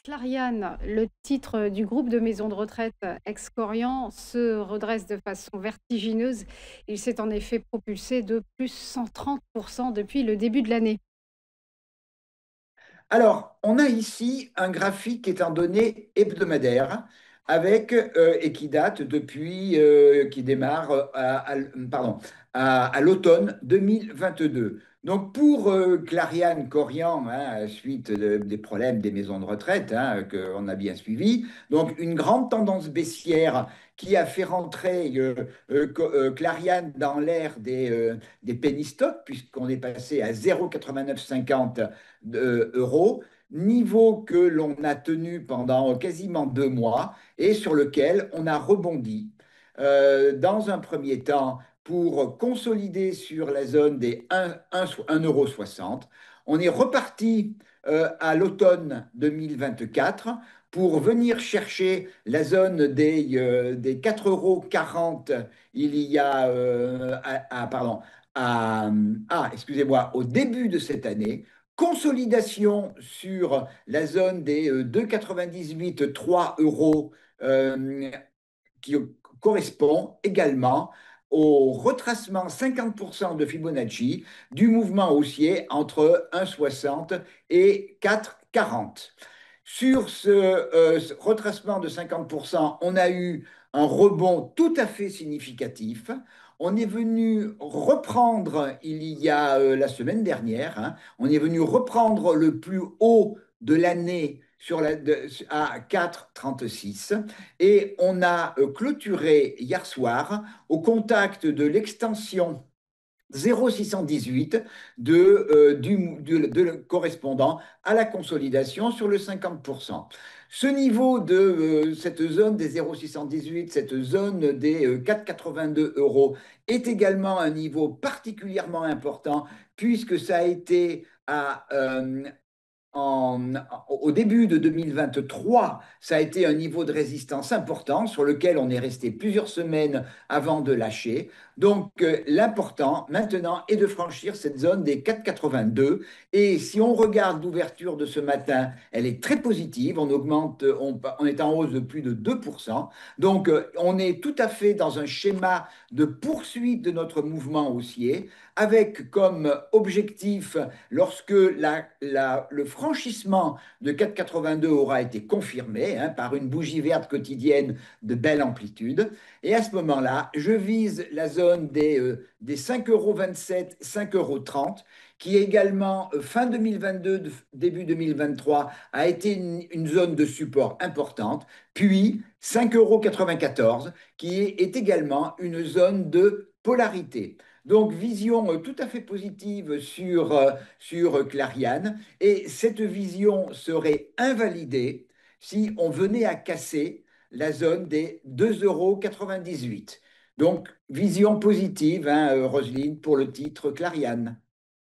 Clariane, le titre du groupe de maisons de retraite Excorian, se redresse de façon vertigineuse. Il s'est en effet propulsé de plus 130% depuis le début de l'année. Alors, on a ici un graphique qui est en données hebdomadaires avec, et qui date depuis, qui démarre pardon, à l'automne 2022. Donc, pour Clariane Corian, hein, suite des problèmes des maisons de retraite hein, qu'on a bien suivi, donc une grande tendance baissière qui a fait rentrer Clariane dans l'ère des penny stocks, puisqu'on est passé à 0,8950 euros, niveau que l'on a tenu pendant quasiment 2 mois et sur lequel on a rebondi dans un premier temps pour consolider sur la zone des 1,60 €. On est reparti à l'automne 2024 pour venir chercher la zone des 4,40 € il y a, pardon, excusez-moi, au début de cette année, consolidation sur la zone des 2,98, 3 euros, qui correspond également au retracement 50% de Fibonacci du mouvement haussier entre 1,60 et 4,40. Sur ce retracement de 50%, on a eu un rebond tout à fait significatif. On est venu reprendre, il y a la semaine dernière, hein, on est venu reprendre le plus haut de l'année à 4,36 et on a clôturé hier soir au contact de l'extension 0,618 correspondant à la consolidation sur le 50%. Ce niveau de cette zone des 0,618, cette zone des 4,82 euros est également un niveau particulièrement important puisque ça a été au début de 2023, ça a été un niveau de résistance important sur lequel on est resté plusieurs semaines avant de lâcher. Donc, l'important maintenant est de franchir cette zone des 4,82. Et si on regarde l'ouverture de ce matin, elle est très positive. On augmente, on est en hausse de plus de 2%. Donc, on est tout à fait dans un schéma de poursuite de notre mouvement haussier avec comme objectif, lorsque le franchissement de 4,82 aura été confirmé hein, par une bougie verte quotidienne de belle amplitude, et à ce moment-là, je vise la zone des 5,27 €, 5,30 € qui également, fin 2022, début 2023, a été une zone de support importante, puis 5,94 € qui est également une zone de polarité. Donc, vision tout à fait positive sur Clariane. Et cette vision serait invalidée si on venait à casser la zone des 2,98 €. Donc, vision positive, hein, Roselyne, pour le titre Clariane.